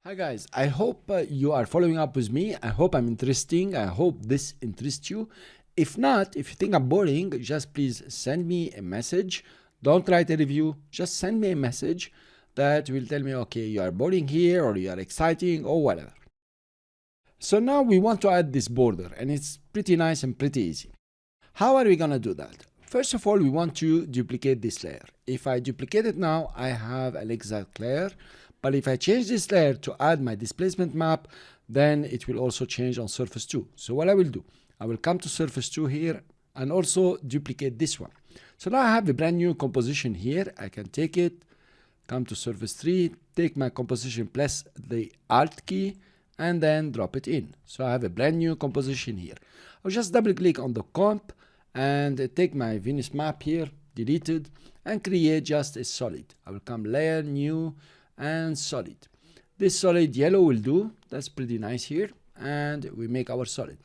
Hi guys, I hope you are following up with me. I hope I'm interesting. I hope this interests you. If not, if you think I'm boring, just please send me a message. Don't write a review. Just send me a message that will tell me, okay, you are boring here or you are exciting or whatever. So now we want to add this border and it's pretty nice and pretty easy. How are we going to do that? First of all, we want to duplicate this layer. If I duplicate it now, I have an exact layer. But if I change this layer to add my displacement map, then it will also change on surface 2. So what I will do, I will come to surface 2 here and also duplicate this one. So now I have a brand new composition here. I can take it, come to surface 3, take my composition, press the Alt key, and then drop it in. So I have a brand new composition here. I'll just double click on the comp and take my Venus map here, delete it, and create just a solid. I will come layer, new, and solid. This solid yellow will do. That's pretty nice here. And we make our solid.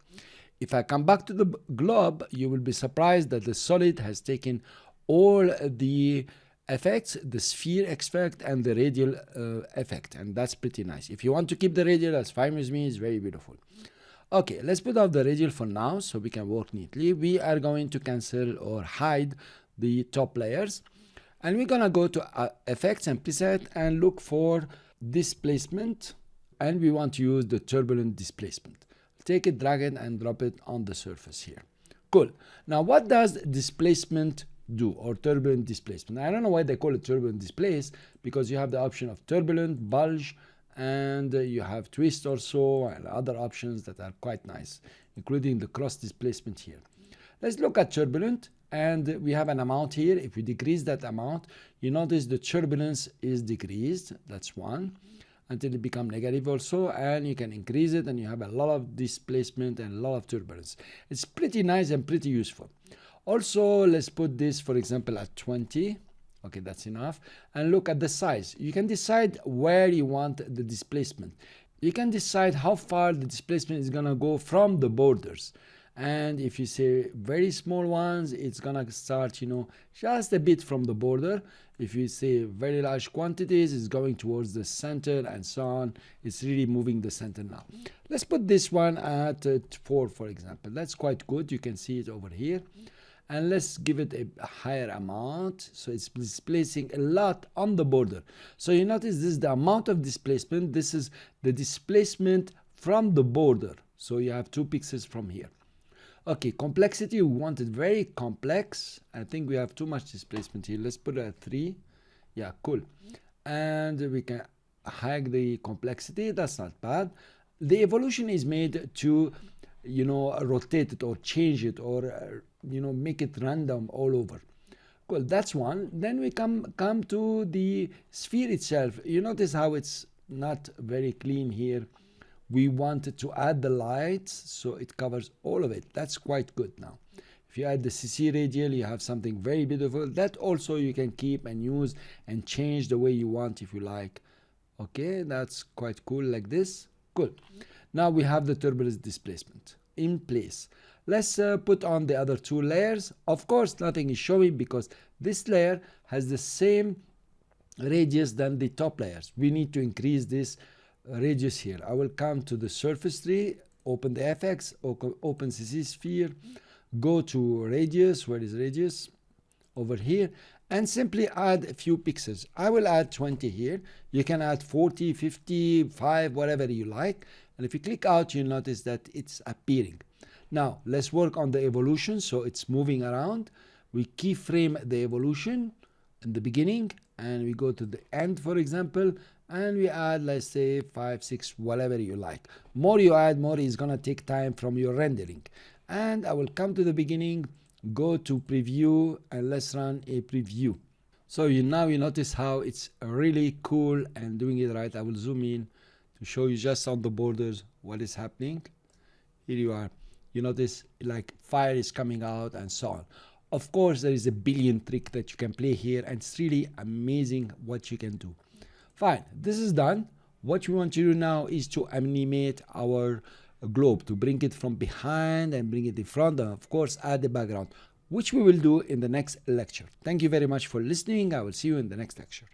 If I come back to the globe, you will be surprised that the solid has taken all the effects, the sphere effect and the radial effect. And that's pretty nice. If you want to keep the radial, that's fine with me. It's very beautiful. Okay, let's put off the radial for now so we can work neatly. We are going to cancel or hide the top layers. And we're going to go to effects and preset and look for displacement. And we want to use the turbulent displacement. Take it, drag it, and drop it on the surface here. Cool. Now, what does displacement do, or turbulent displacement? I don't know why they call it turbulent displace, because you have the option of turbulent, bulge, and you have twist also, and other options that are quite nice, including the cross displacement here. Let's look at turbulent. And we have an amount here. If we decrease that amount, you notice the turbulence is decreased. That's one, until it becomes negative also. And you can increase it and you have a lot of displacement and a lot of turbulence. It's pretty nice and pretty useful. Also, let's put this, for example, at 20. Okay, that's enough. And look at the size. You can decide where you want the displacement. You can decide how far the displacement is going to go from the borders. And if you say very small ones, it's gonna start, just a bit from the border. If you say very large quantities, it's going towards the center and so on. It's really moving the center now. Let's put this one at 4, for example. That's quite good. You can see it over here. And let's give it a higher amount. So it's displacing a lot on the border. So you notice this is the amount of displacement. This is the displacement from the border. So you have 2 pixels from here. Okay, complexity, we want it very complex. I think we have too much displacement here. Let's put it at 3. Yeah, cool. And we can hide the complexity. That's not bad. The evolution is made to, rotate it or change it or, make it random all over. Cool, that's one. Then we come to the sphere itself. You notice how it's not very clean here. We wanted to add the lights so it covers all of it. That's quite good now. If you add the CC radial, you have something very beautiful. That also you can keep and use and change the way you want if you like. Okay, that's quite cool like this. Cool. Now we have the turbulent displacement in place. Let's put on the other 2 layers. Of course, nothing is showing because this layer has the same radius than the top layers. We need to increase this radius here. I will come to the surface 3, open the FX, open CC sphere, go to radius. Where is radius? Over here, and simply add a few pixels. I will add 20 here. You can add 40, 50, 5, whatever you like. And if you click out, you notice that it's appearing. Now let's work on the evolution. So it's moving around. We keyframe the evolution in the beginning and we go to the end, for example, and we add, let's say 5, 6, whatever you like. More you add, more is gonna take time from your rendering. And I will come to the beginning, go to preview, and let's run a preview. So now you notice how it's really cool and doing it right. I will zoom in to show you just on the borders what is happening. Here you are. You notice like fire is coming out and so on. Of course, there is a billion trick that you can play here, and it's really amazing what you can do. Fine, this is done. What we want to do now is to animate our globe, to bring it from behind and bring it in front, and of course add the background, which we will do in the next lecture. Thank you very much for listening. I will see you in the next lecture.